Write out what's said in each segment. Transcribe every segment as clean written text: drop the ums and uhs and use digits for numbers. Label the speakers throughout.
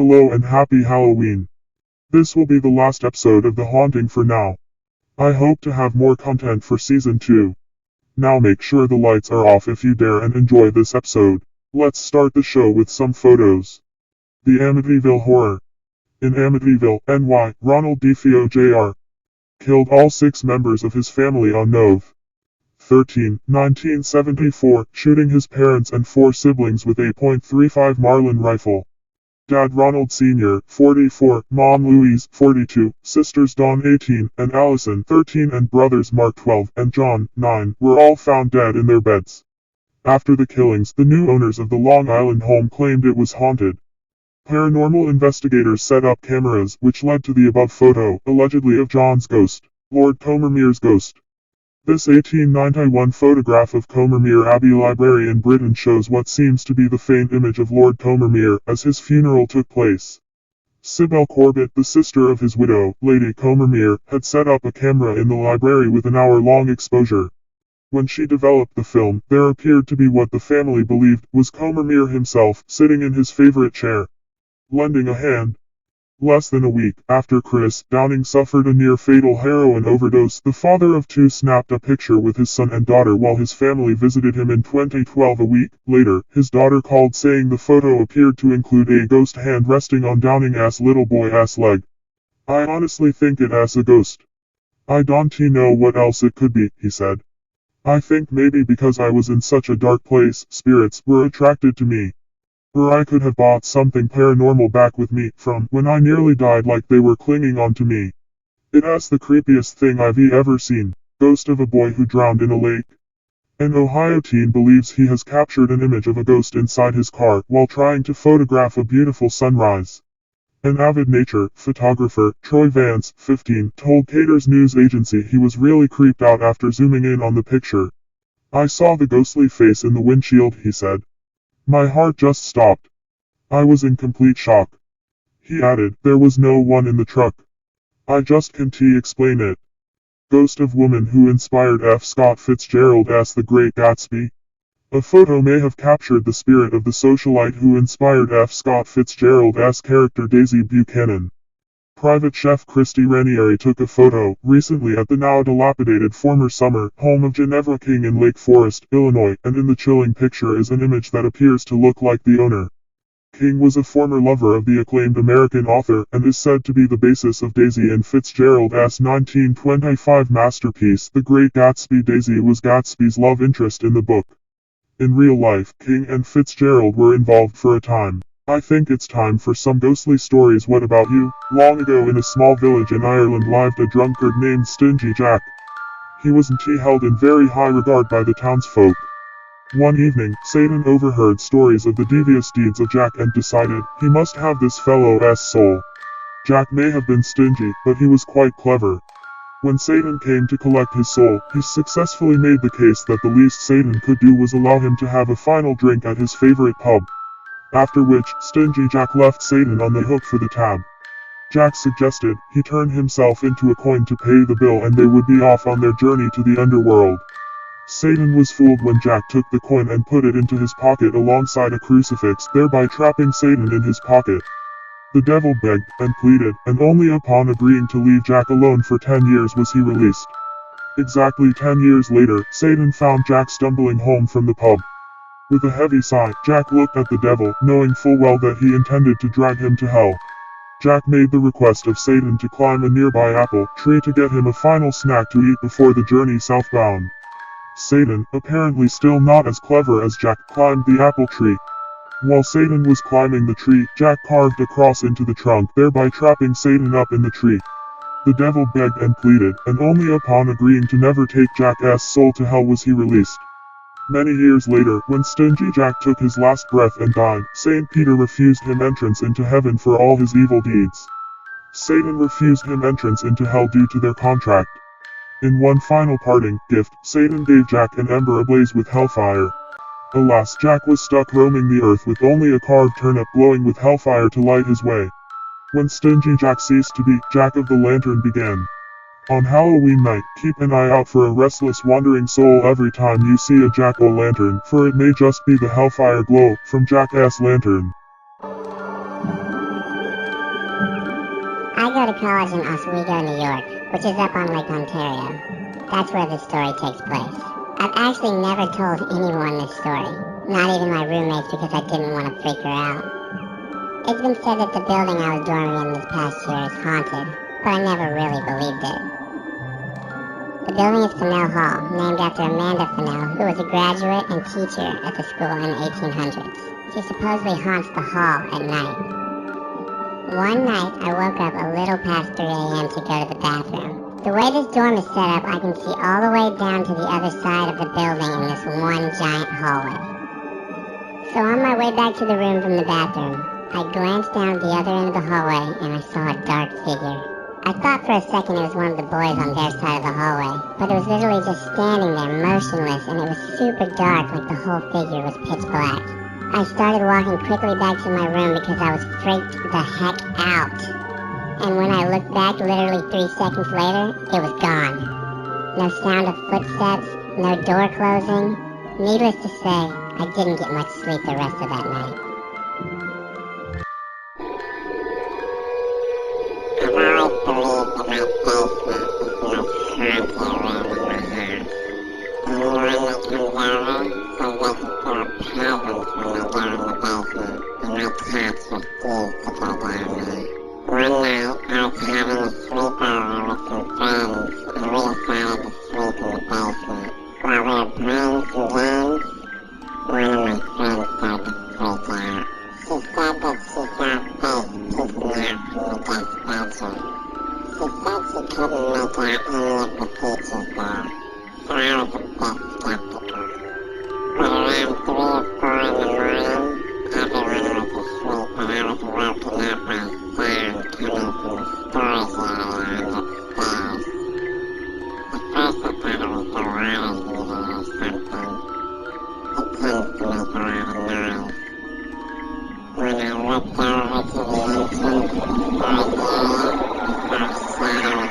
Speaker 1: Hello and happy Halloween. This will be the last episode of The Haunting for now. I hope to have more content for season 2. Now make sure the lights are off if you dare and enjoy this episode. Let's start the show with some photos. The Amityville Horror. In Amityville, NY, Ronald DeFeo Jr. killed all 6 members of his family on Nov. 13, 1974, shooting his parents and 4 siblings with a .35 Marlin rifle. Dad Ronald Sr., 44, Mom Louise, 42, sisters Dawn 18, and Allison 13 and brothers Mark 12 and John 9 were all found dead in their beds. After the killings, the new owners of the Long Island home claimed it was haunted. Paranormal investigators set up cameras, which led to the above photo, allegedly of John's ghost, Lord Combermere's ghost. This 1891 photograph of Combermere Abbey Library in Britain shows what seems to be the faint image of Lord Combermere as his funeral took place. Sybil Corbett, the sister of his widow, Lady Combermere, had set up a camera in the library with an hour-long exposure. When she developed the film, there appeared to be what the family believed was Combermere himself, sitting in his favorite chair, lending a hand. Less than a week after Chris Downing suffered a near-fatal heroin overdose, the father of 2 snapped a picture with his son and daughter while his family visited him in 2012. A week later, his daughter called saying the photo appeared to include a ghost hand resting on Downing's little boy's leg. "I honestly think it's a ghost. I don't know what else it could be," he said. "I think maybe because I was in such a dark place, spirits were attracted to me. Or I could have brought something paranormal back with me from when I nearly died, like they were clinging on to me. It's the creepiest thing I've ever seen. Ghost of a boy who drowned in a lake." An Ohio teen believes he has captured an image of a ghost inside his car while trying to photograph a beautiful sunrise. An avid nature photographer, Troy Vance, 15, told Cater's news agency he was really creeped out after zooming in on the picture. "I saw the ghostly face in the windshield," he said. "My heart just stopped. I was in complete shock." He added, "There was no one in the truck. I just can't explain it." Ghost of woman who inspired F. Scott Fitzgerald as The Great Gatsby. A photo may have captured the spirit of the socialite who inspired F. Scott Fitzgerald as character Daisy Buchanan. Private chef Christy Ranieri took a photo recently at the now dilapidated former summer home of Ginevra King in Lake Forest, Illinois, and in the chilling picture is an image that appears to look like the owner. King was a former lover of the acclaimed American author and is said to be the basis of Daisy and Fitzgerald's 1925 masterpiece, The Great Gatsby. Daisy was Gatsby's love interest in the book. In real life, King and Fitzgerald were involved for a time. I think it's time for some ghostly stories. What about you? Long ago in a small village in Ireland lived a drunkard named Stingy Jack. He wasn't held in very high regard by the townsfolk. One evening, Satan overheard stories of the devious deeds of Jack and decided he must have this fellow's soul. Jack may have been stingy, but he was quite clever. When Satan came to collect his soul, he successfully made the case that the least Satan could do was allow him to have a final drink at his favorite pub. After which, Stingy Jack left Satan on the hook for the tab. Jack suggested he turn himself into a coin to pay the bill and they would be off on their journey to the underworld. Satan was fooled when Jack took the coin and put it into his pocket alongside a crucifix, thereby trapping Satan in his pocket. The devil begged and pleaded, and only upon agreeing to leave Jack alone for 10 years was he released. Exactly 10 years later, Satan found Jack stumbling home from the pub. With a heavy sigh, Jack looked at the devil, knowing full well that he intended to drag him to hell. Jack made the request of Satan to climb a nearby apple tree to get him a final snack to eat before the journey southbound. Satan, apparently still not as clever as Jack, climbed the apple tree. While Satan was climbing the tree, Jack carved a cross into the trunk, thereby trapping Satan up in the tree. The devil begged and pleaded, and only upon agreeing to never take Jack's soul to hell was he released. Many years later, when Stingy Jack took his last breath and died, St. Peter refused him entrance into heaven for all his evil deeds. Satan refused him entrance into hell due to their contract. In one final parting gift, Satan gave Jack an ember ablaze with hellfire. Alas, Jack was stuck roaming the earth with only a carved turnip glowing with hellfire to light his way. When Stingy Jack ceased to be, Jack of the Lantern began. On Halloween night, keep an eye out for a restless wandering soul every time you see a jack-o'-lantern, for it may just be the hellfire glow from Jack's lantern.
Speaker 2: go to college in Oswego, New York, which is up on Lake Ontario. That's where this story takes place. I've actually never told anyone this story, not even my roommates, because I didn't want to freak her out. It's been said that the building I was dorming in this past year is haunted, but I never really believed it. The building is Fennell Hall, named after Amanda Fennell, who was a graduate and teacher at the school in the 1800s. She supposedly haunts the hall at night. One night, I woke up a little past 3 a.m. to go to the bathroom. The way this dorm is set up, I can see all the way down to the other side of the building in this one giant hallway. So on my way back to the room from the bathroom, I glanced down the other end of the hallway and I saw a dark figure. I thought for a second it was one of the boys on their side of the hallway, but it was literally just standing there motionless, and it was super dark, like the whole figure was pitch black. I started walking quickly back to my room because I was freaked the heck out. And when I looked back literally 3 seconds later, it was gone. No sound of footsteps, no door closing. Needless to say, I didn't get much sleep the rest of that night.
Speaker 3: I've always believed that my basement is the most haunted room in my house. Anyone that comes over says they can feel a presence when they go in the basement, and my cats refuse to go down there. One night, I was having a sleepover with some friends, and we decided to sleep in the basement. While we were playing some games, one of my friends started to freak out. She said that she saw a face peeking out from the guest bedroom. She said she couldn't make out any of the features though, so I was a bit skeptical. But around 3 or 4 in the morning, everyone was asleep and I was woken up by sound coming from the storage area on the stairs. At first I thought it was the water heater or something. It tends to make a lot of noise. When I looked over to the entrance to the storage area, I saw shadowy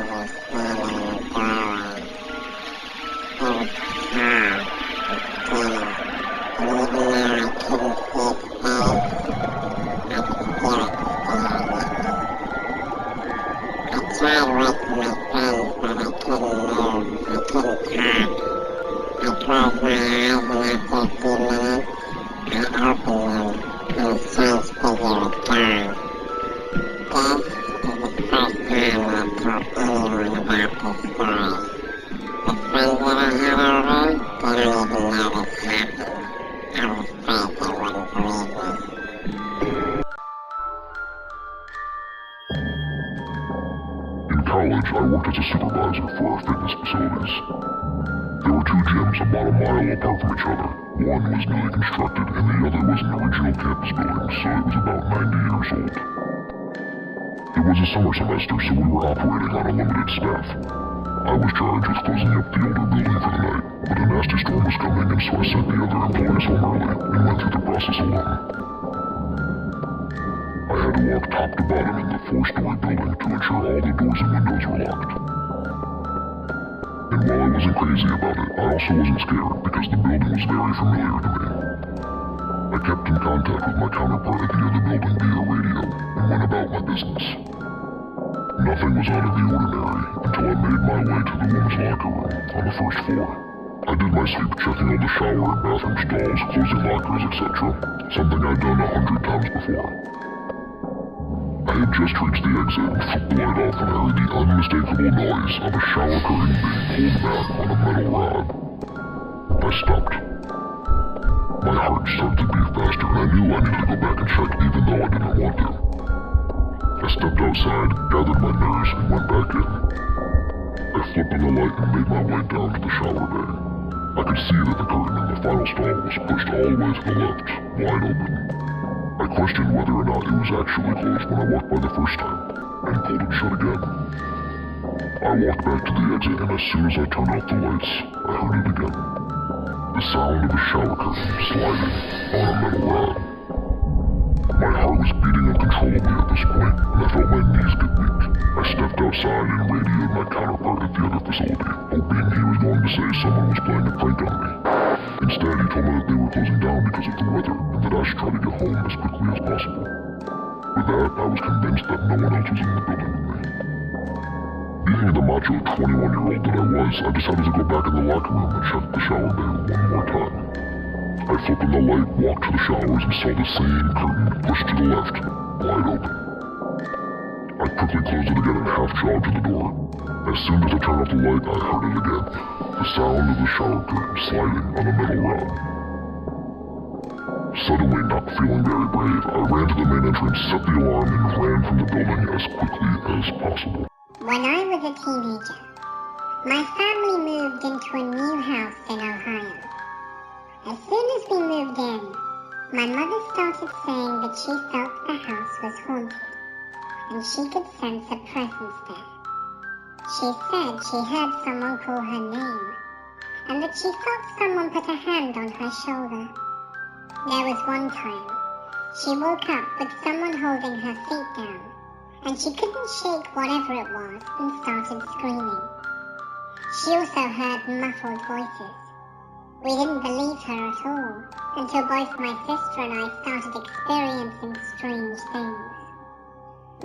Speaker 3: figures standing in the doorway. It was tall and skinny, and even though I couldn't see its face, I could feel it staring at me. I tried waking my friends, but I couldn't move, I couldn't talk. I closed my eyes and after a few minutes, I opened them, and the strange figure was gone. This is the first time I've told anyone about this story. The friends that I had over didn't even know this happened. I was afraid they wouldn't believe me.
Speaker 4: In college, I worked as a supervisor for our fitness facilities. There were 2 gyms about a mile apart from each other. One was newly constructed, and the other was an original campus building, so it was about 90 years old. It was a summer semester, so we were operating on a limited staff. I was charged with closing up the older building for the night, but a nasty storm was coming, and so I sent the other employees home early and went through the process alone. I had to walk top to bottom in the 4-story building to ensure all the doors and windows were locked. And while I wasn't crazy about it, I also wasn't scared because the building was very familiar to me. I kept in contact with my counterpart at the other building via radio and went about my business. Nothing was out of the ordinary until I made my way to the women's locker room on the 1st floor. I did my sweep checking all the shower and bathroom stalls, closing lockers, etc. Something I'd done 100 times before. I had just reached the exit and flipped the light off when I heard the unmistakable noise of a shower curtain being pulled back on a metal rod. I stopped. My heart started to beat faster, and I knew I needed to go back and check even though I didn't want to. I stepped outside, gathered my nerves, and went back in. I flipped on the light and made my way down to the shower bay. I could see that the curtain in the final stall was pushed all the way to the left, wide open. I questioned whether or not it was actually closed when I walked by the first time, and pulled it shut again. I walked back to the exit, and as soon as I turned off the lights, I heard it again. The sound of a shower curtain sliding on a metal rod. My heart was beating uncontrollably at this point, and I felt my knees get weak. I stepped outside and radioed my counterpart at the other facility, hoping he was going to say someone was playing a prank on me. Instead, he told me that they were closing down because of the weather, and that I should try to get home as quickly as possible. With that, I was convinced that no one else was in the building with me. Being the macho 21-year-old that I was, I decided to go back in the locker room and check the shower bay one more time. I flipped on the light, walked to the showers, and saw the same curtain pushed to the left, wide open. I quickly closed it again and half-jogged to the door. As soon as I turned off the light, I heard it again. The sound of the shower curtain sliding on a metal rod. Suddenly, not feeling very brave, I ran to the main entrance, set the alarm, and ran from the building as quickly as possible.
Speaker 2: When I was a teenager, my family moved into a new house in Ohio. As soon as we moved in, my mother started saying that she felt the house was haunted, and she could sense a presence there. She said she heard someone call her name, and that she felt someone put a hand on her shoulder. There was one time, she woke up with someone holding her feet down, and she couldn't shake whatever it was and started screaming. She also heard muffled voices. We didn't believe her at all, until both my sister and I started experiencing strange things.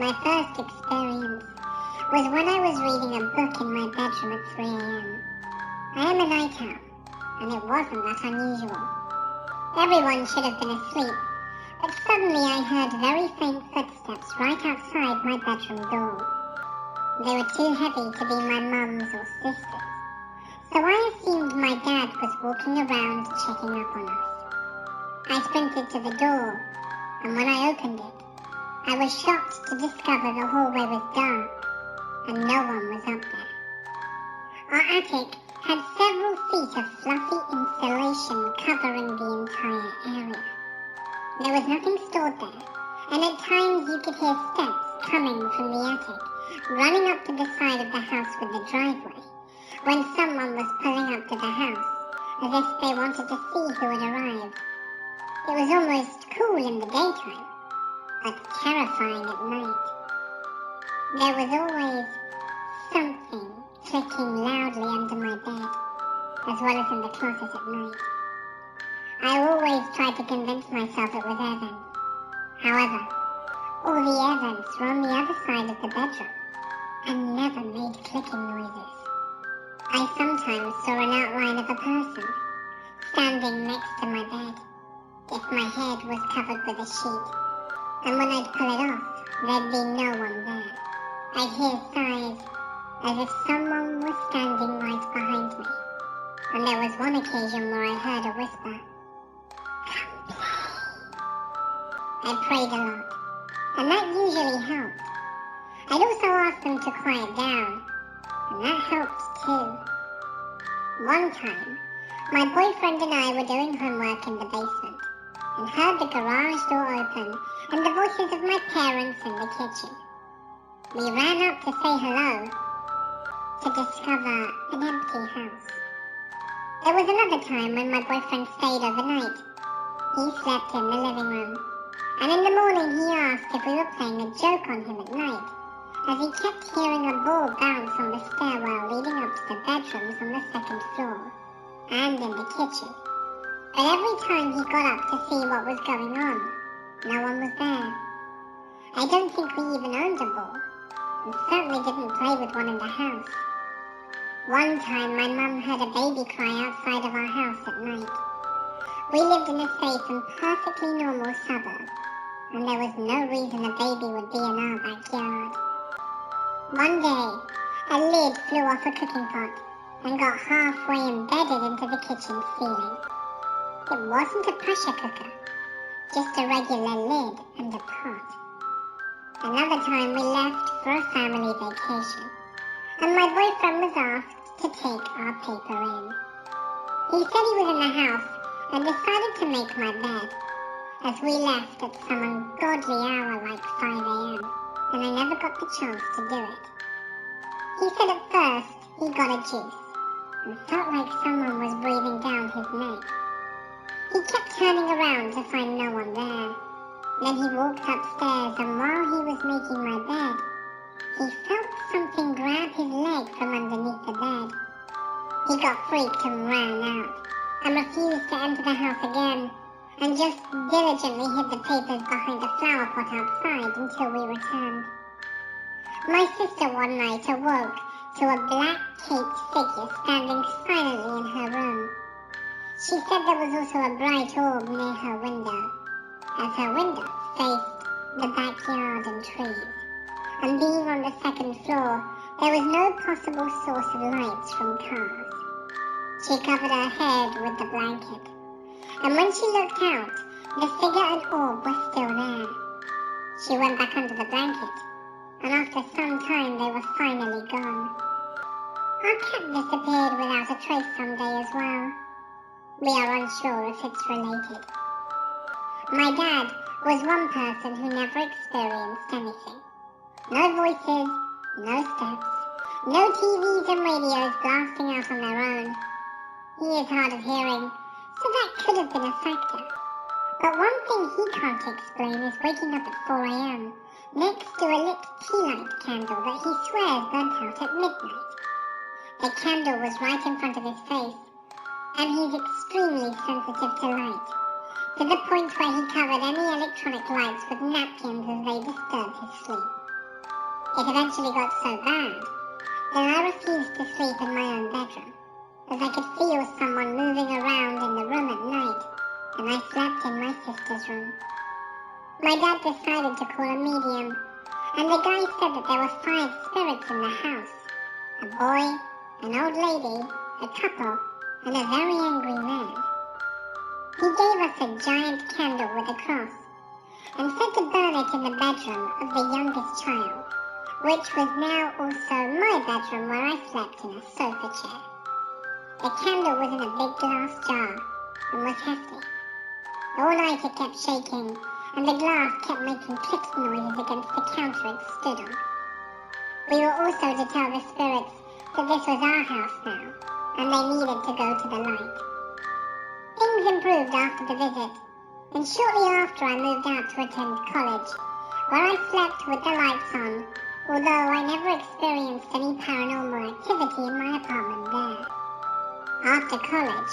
Speaker 2: My first experience was when I was reading a book in my bedroom at 3 a.m. I am a night owl, and it wasn't that unusual. Everyone should have been asleep, but suddenly I heard very faint footsteps right outside my bedroom door. They were too heavy to be my mum's or sister's, so I assumed my dad was walking around checking up on us. I sprinted to the door, and when I opened it, I was shocked to discover the hallway was dark, and no one was up there. Our attic had several feet of fluffy insulation covering the entire area. There was nothing stored there, and at times you could hear steps coming from the attic, running up to the side of the house with the driveway, when someone was pulling up to the house, as if they wanted to see who had arrived. It was almost cool in the daytime, but terrifying at night. There was always something clicking loudly under my bed, as well as in the closet at night. I always tried to convince myself it was air vents. However, all the air vents were on the other side of the bedroom, and never made clicking noises. I sometimes saw an outline of a person, standing next to my bed, if my head was covered with a sheet, and when I'd pull it off, there'd be no one there. I'd hear sighs, as if someone was standing right behind me, and there was one occasion where I heard a whisper, "Come play." I prayed a lot, and that usually helped. I'd also ask them to quiet down, and that helped too. One time, my boyfriend and I were doing homework in the basement, and heard the garage door open and the voices of my parents in the kitchen. We ran up to say hello, to discover an empty house. There was another time when my boyfriend stayed overnight. He slept in the living room, and in the morning he asked if we were playing a joke on him at night, as he kept hearing a ball bounce on the stairwell leading up to the bedrooms on the second floor, and in the kitchen. But every time he got up to see what was going on, no one was there. I don't think we even owned a ball, and certainly didn't play with one in the house. One time my mum heard a baby cry outside of our house at night. We lived in a safe and perfectly normal suburb, and there was no reason a baby would be in our backyard. One day, a lid flew off a cooking pot and got halfway embedded into the kitchen ceiling. It wasn't a pressure cooker, just a regular lid and a pot. Another time we left for a family vacation, and my boyfriend was asked to take our paper in. He said he was in the house and decided to make my bed, as we left at some ungodly hour like 5 a.m, and I never got the chance to do it. He said at first he got a juice, and felt like someone was breathing down his neck. He kept turning around to find no one there. Then he walked upstairs, and while he was making my bed, he felt something grab his leg from underneath the bed. He got freaked and ran out, and refused to enter the house again, and just diligently hid the papers behind a flower pot outside until we returned. My sister one night awoke to a black-caped figure standing silently in her room. She said there was also a bright orb near her window, as her window faced the backyard and trees, and being on the second floor, there was no possible source of lights from cars. She covered her head with the blanket, and when she looked out, the figure and orb were still there. She went back under the blanket, and after some time they were finally gone. Our cat disappeared without a trace someday as well. We are unsure if it's related. My dad was one person who never experienced anything. No voices, no steps, no TVs and radios blasting out on their own. He is hard of hearing, so that could have been a factor. But one thing he can't explain is waking up at 4 a.m. next to a lit tea light candle that he swears burnt out at midnight. The candle was right in front of his face, and he's extremely sensitive to light, to the point where he covered any electronic lights with napkins as they disturbed his sleep. It eventually got so bad that I refused to sleep in my own bedroom, as I could feel someone moving around in the room at night, and I slept in my sister's room. My dad decided to call a medium, and the guy said that there were 5 spirits in the house: a boy, an old lady, a couple, and a very angry man. He gave us a giant candle with a cross, and said to burn it in the bedroom of the youngest child, which was now also my bedroom where I slept in a sofa chair. The candle was in a big glass jar, and was hefty. All night it kept shaking, and the glass kept making click noises against the counter it stood on. We were also to tell the spirits that this was our house now, and they needed to go to the light. Things improved after the visit, and shortly after I moved out to attend college, where I slept with the lights on, although I never experienced any paranormal activity in my apartment there. After college,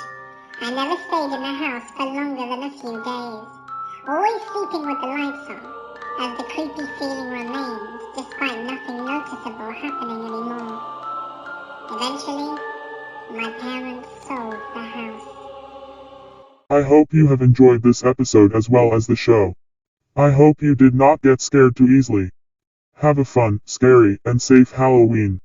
Speaker 2: I never stayed in the house for longer than a few days, always sleeping with the lights on, as the creepy feeling remained despite nothing noticeable happening anymore. Eventually, my parents sold the house.
Speaker 1: I hope you have enjoyed this episode as well as the show. I hope you did not get scared too easily. Have a fun, scary, and safe Halloween.